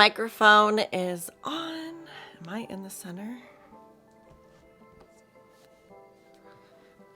Microphone is on. Am I in the center?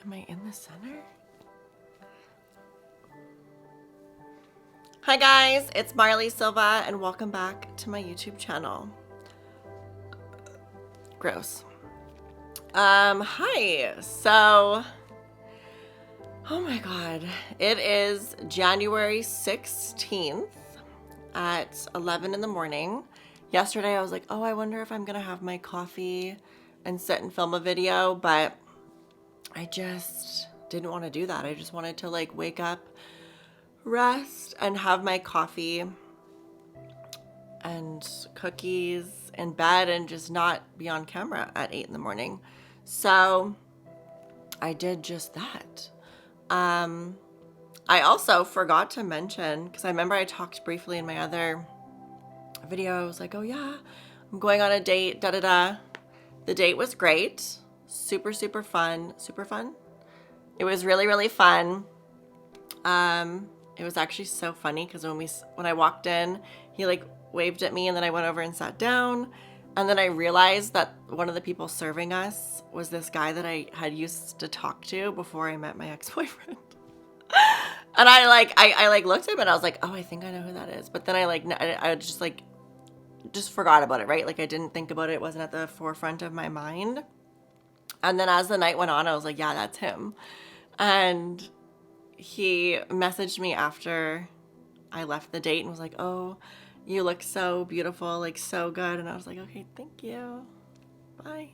Am I in the center? Hi guys, it's 𝘧𝘂𝘳𝘺 and welcome back to my YouTube channel. Gross. Hi. So, oh my God, it is January 16th at 11 in the morning. Yesterday I was like, oh, I wonder if I'm gonna have my coffee and sit and film a video, but I just didn't want to do that. I just wanted to like wake up, rest, and have my coffee and cookies in bed and just not be on camera at 8 in the morning. So I did just that. I also forgot to mention, because I remember I talked briefly in my other video, I was like, oh yeah, I'm going on a date, da-da-da. The date was great. Super, super fun. Super fun? It was really, really fun. It was actually so funny because when I walked in, he like waved at me and then I went over and sat down. And then I realized that one of the people serving us was this guy that I had used to talk to before I met my ex-boyfriend. And I looked at him and I was like, oh, I think I know who that is. But then I just forgot about it, right? Like I didn't think about it. It wasn't at the forefront of my mind. And then as the night went on, I was like, yeah, that's him. And he messaged me after I left the date and was like, oh, you look so beautiful, like so good. And I was like, okay, thank you. Bye.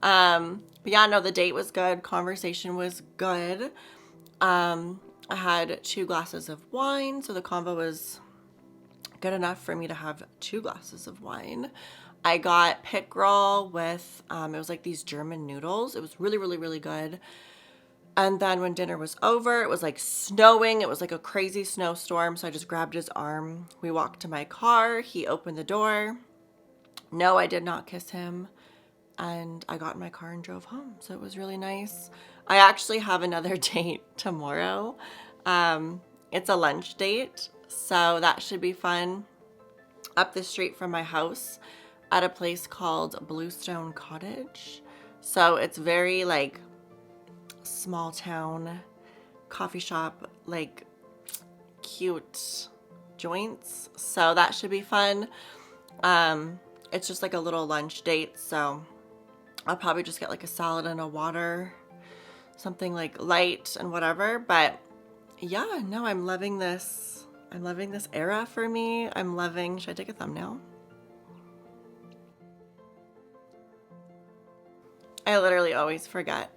But yeah, no, the date was good. Conversation was good. I had 2 glasses of wine, so the convo was good enough for me to have 2 glasses of wine. I got pit roll with, it was like these German noodles. It was really, really, really good. And then when dinner was over, it was like snowing. It was like a crazy snowstorm. So I just grabbed his arm. We walked to my car. He opened the door. No, I did not kiss him. And I got in my car and drove home. So it was really nice. I actually have another date tomorrow. It's a lunch date. So that should be fun. Up the street from my house at a place called Bluestone Cottage. So it's very like small town coffee shop, like cute joints. So that should be fun. It's just like a little lunch date. So I'll probably just get like a salad and a water, something like light and whatever. But yeah, no, I'm loving this. I'm loving this era for me. I'm loving, should I take a thumbnail? I literally always forget.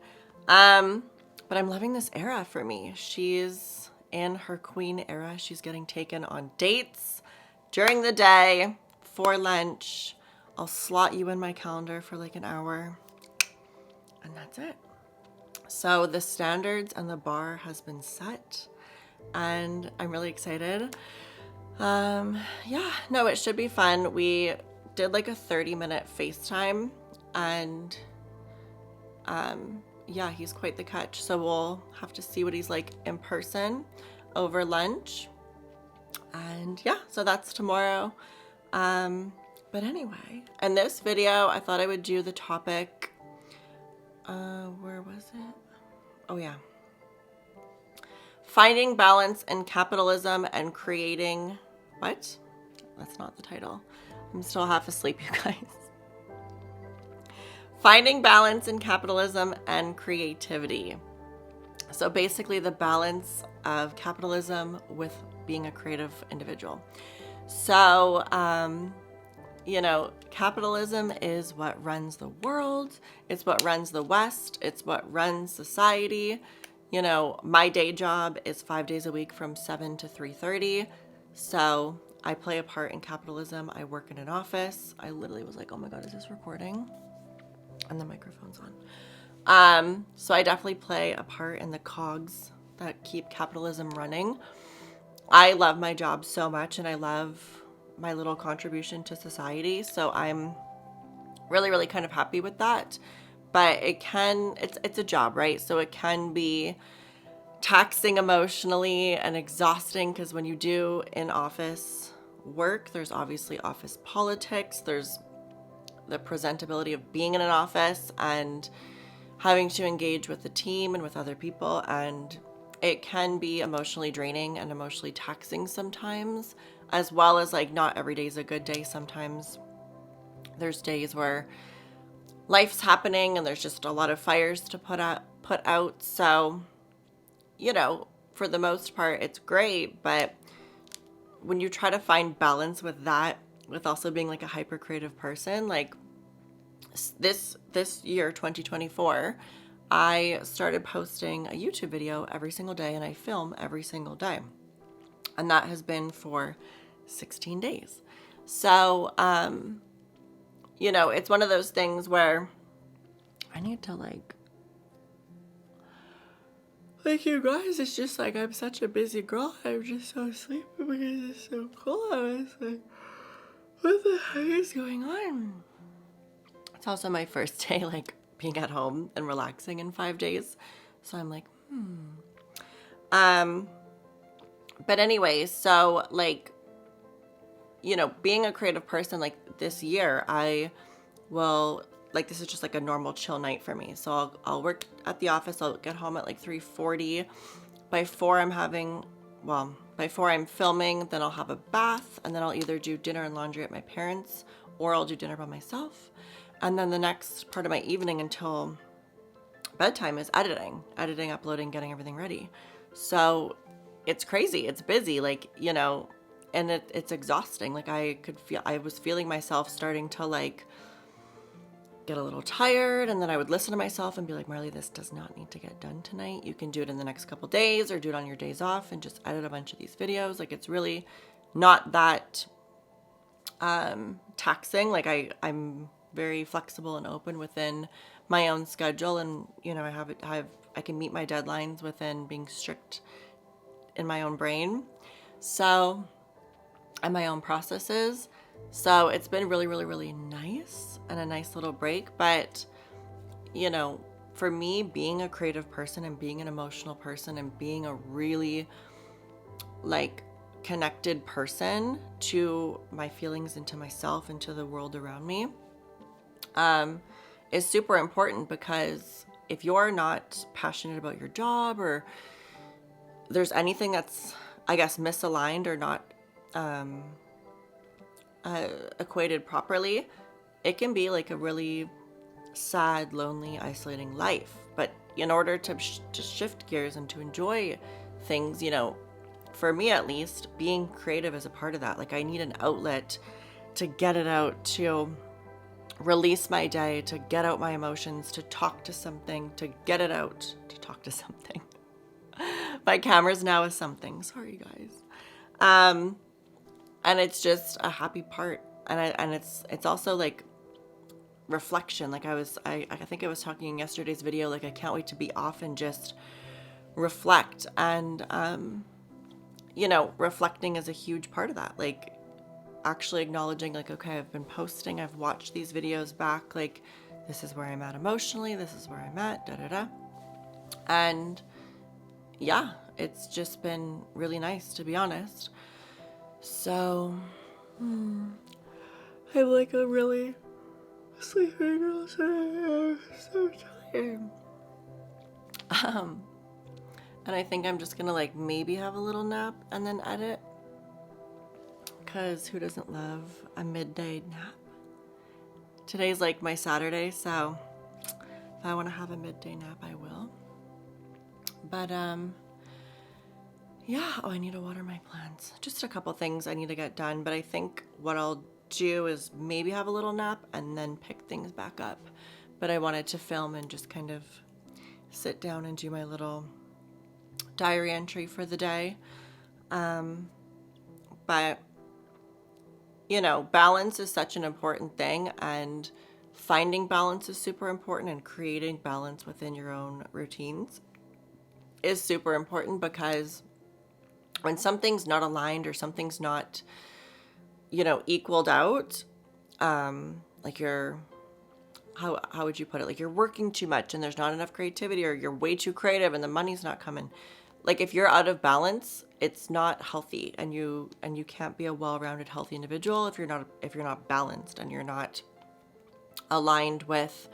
But I'm loving this era for me. She's in her queen era. She's getting taken on dates during the day for lunch. I'll slot you in my calendar for like an hour and that's it. So the standards and the bar has been set and I'm really excited. Yeah, no, it should be fun. We did like a 30-minute FaceTime and yeah, he's quite the catch. So we'll have to see what he's like in person over lunch. And yeah, so that's tomorrow. But anyway, in this video, I thought I would do the topic, where was it? Oh yeah. Finding balance in capitalism and creating, what? That's not the title. I'm still half asleep, you guys. Finding balance in capitalism and creativity. So basically the balance of capitalism with being a creative individual. So, you know, capitalism is what runs the world. It's what runs the West. It's what runs society. You know, my day job is 5 days a week from 7 to 3:30. So I play a part in capitalism. I work in an office. I literally was like, oh my God, is this recording? And the microphone's on. So I definitely play a part in the cogs that keep capitalism running. I love my job so much and I love my little contribution to society. So I'm really, really kind of happy with that. But it's a job, right? So it can be taxing emotionally and exhausting because when you do in office work. There's obviously office politics. There's the presentability of being in an office and having to engage with the team and with other people. And it can be emotionally draining and emotionally taxing sometimes, as well as like not every day is a good day. Sometimes there's days where life's happening and there's just a lot of fires to put out. So, you know, for the most part, it's great. But when you try to find balance with that, with also being like a hyper creative person, like this year, 2024, I started posting a YouTube video every single day, and I film every single day. And that has been for 16 days. So, you know, it's one of those things where I need to like you guys, it's just like I'm such a busy girl. I'm just so sleepy because it's so cold. I was like, what the heck is going on? It's also my first day like being at home and relaxing in 5 days. So I'm like, But anyway, so like, you know, being a creative person, like this year, I will, like, this is just like a normal chill night for me. So I'll work at the office. I'll get home at like 3:40. By 4 I'm filming, then I'll have a bath, and then I'll either do dinner and laundry at my parents', or I'll do dinner by myself. And then the next part of my evening until bedtime is editing, uploading, getting everything ready. So it's crazy. It's busy, like, you know, and it's exhausting. Like I was feeling myself starting to like get a little tired, and then I would listen to myself and be like, Marley, this does not need to get done tonight. You can do it in the next couple days, or do it on your days off and just edit a bunch of these videos. Like, it's really not that taxing. Like I'm very flexible and open within my own schedule, and you know, I can meet my deadlines within being strict in my own brain, so, and my own processes. So it's been really, really, really nice and a nice little break. But, you know, for me, being a creative person and being an emotional person and being a really like connected person to my feelings and to myself and to the world around me, is super important, because if you're not passionate about your job, or there's anything that's, I guess, misaligned or not equated properly, it can be like a really sad, lonely, isolating life. But in order to shift gears and to enjoy things, you know, for me at least, being creative is a part of that. Like, I need an outlet to get it out, to release my day, to get out my emotions, to talk to something, to get it out, to talk to something. My camera's now a something. Sorry, guys. And it's just a happy part. And it's also like reflection. Like I think I was talking in yesterday's video, like I can't wait to be off and just reflect. And, you know, reflecting is a huge part of that. Like, actually acknowledging, like, okay, I've been posting, I've watched these videos back, like, this is where I'm at emotionally, this is where I'm at, da-da-da. And yeah, it's just been really nice, to be honest. So, I'm like a really sleepy girl, so I'm so tired. And I think I'm just gonna like maybe have a little nap and then edit, because who doesn't love a midday nap? Today's like my Saturday, so if I want to have a midday nap, I will. But yeah, oh, I need to water my plants. Just a couple things I need to get done, but I think what I'll do is maybe have a little nap and then pick things back up. But I wanted to film and just kind of sit down and do my little diary entry for the day. But you know, balance is such an important thing, and finding balance is super important, and creating balance within your own routines is super important, because when something's not aligned or something's not, you know, equaled out, like you're, how would you put it? Like you're working too much and there's not enough creativity, or you're way too creative and the money's not coming. like if you're out of balance, it's not healthy, and you can't be a well-rounded, healthy individual if you're not balanced and you're not aligned with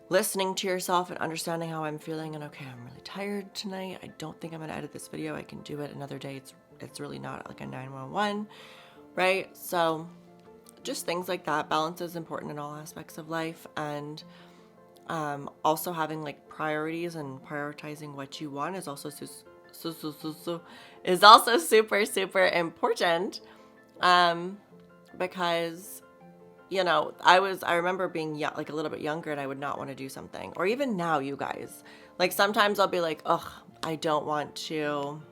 listening to yourself and understanding how I'm feeling. And okay, I'm really tired tonight. I don't think I'm gonna edit this video. I can do it another day. It's really not like a 911, right? So just things like that. Balance is important in all aspects of life, and also having like priorities and prioritizing what you want is also super important, because you know, I remember being like a little bit younger, and I would not want to do something. Or even now, you guys, like sometimes I'll be like, ugh, I don't want to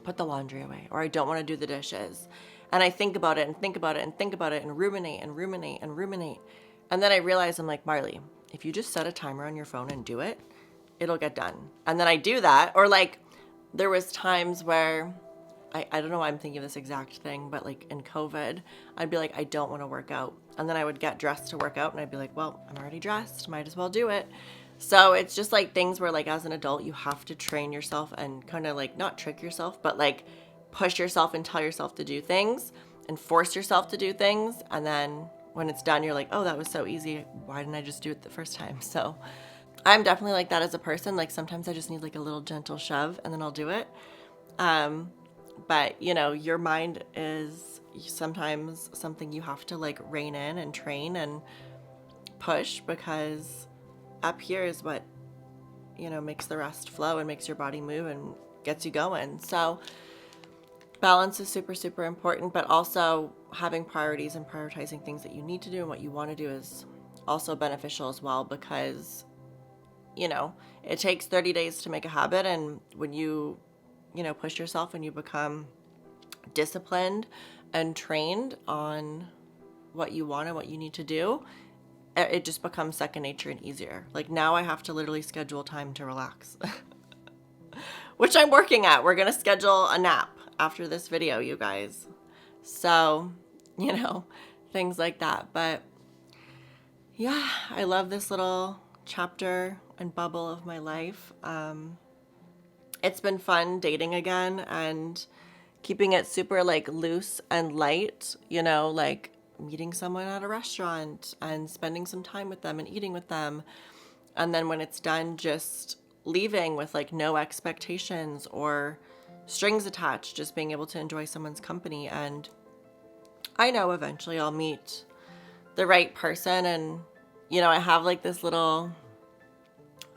put the laundry away, or I don't want to do the dishes. And I think about it and think about it and think about it and ruminate and ruminate and ruminate. And then I realize, I'm like, Marley, if you just set a timer on your phone and do it, it'll get done. And then I do that. Or like there was times where I don't know why I'm thinking of this exact thing, but like in COVID, I'd be like, I don't want to work out. And then I would get dressed to work out, and I'd be like, well, I'm already dressed, might as well do it. So it's just like things where like as an adult, you have to train yourself and kind of like not trick yourself, but like push yourself and tell yourself to do things and force yourself to do things. And then when it's done, you're like, oh, that was so easy. Why didn't I just do it the first time? So I'm definitely like that as a person. Like sometimes I just need like a little gentle shove, and then I'll do it. But you know, your mind is sometimes something you have to like rein in and train and push, because up here is what, you know, makes the rest flow and makes your body move and gets you going. So balance is super important, but also having priorities and prioritizing things that you need to do and what you want to do is also beneficial as well, because, you know, it takes 30 days to make a habit. And when you know, push yourself and you become disciplined and trained on what you want and what you need to do, it just becomes second nature and easier. Like now I have to literally schedule time to relax, which I'm working at. We're going to schedule a nap after this video, you guys. So, you know, things like that. But yeah, I love this little chapter and bubble of my life. It's been fun dating again and keeping it super like loose and light, you know, like meeting someone at a restaurant and spending some time with them and eating with them. And then when it's done, just leaving with like no expectations or strings attached, just being able to enjoy someone's company. And I know eventually I'll meet the right person. And, you know, I have like this little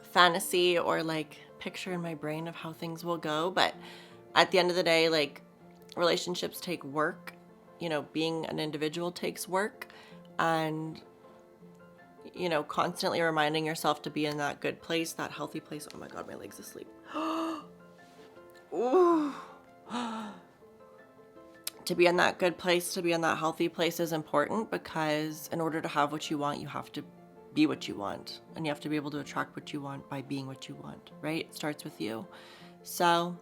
fantasy or like picture in my brain of how things will go. But at the end of the day, like relationships take work, you know, being an individual takes work, and, you know, constantly reminding yourself to be in that good place, that healthy place. Oh my God, my leg's asleep. Ooh. To be in that good place, to be in that healthy place is important, because in order to have what you want, you have to be what you want, and you have to be able to attract what you want by being what you want, right? It starts with you. So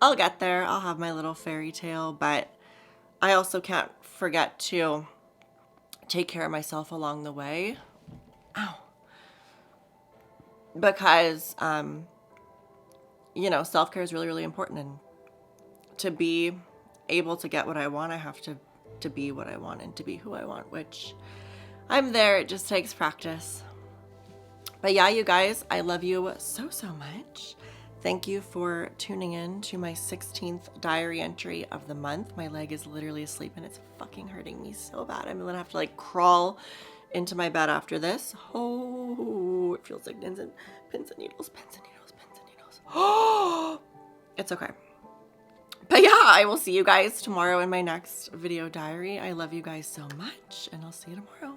I'll get there. I'll have my little fairy tale, but I also can't forget to take care of myself along the way. Ow. Because, you know, self-care is really important, and to be able to get what I want, I have to be what I want and to be who I want, which I'm there. It just takes practice. But yeah, you guys, I love you so much. Thank you for tuning in to my 16th diary entry of the month. My leg is literally asleep and it's fucking hurting me so bad. I'm gonna have to like crawl into my bed after this. Oh, it feels like pins and needles. Oh, it's okay. But yeah, I will see you guys tomorrow in my next video diary. I love you guys so much, and I'll see you tomorrow.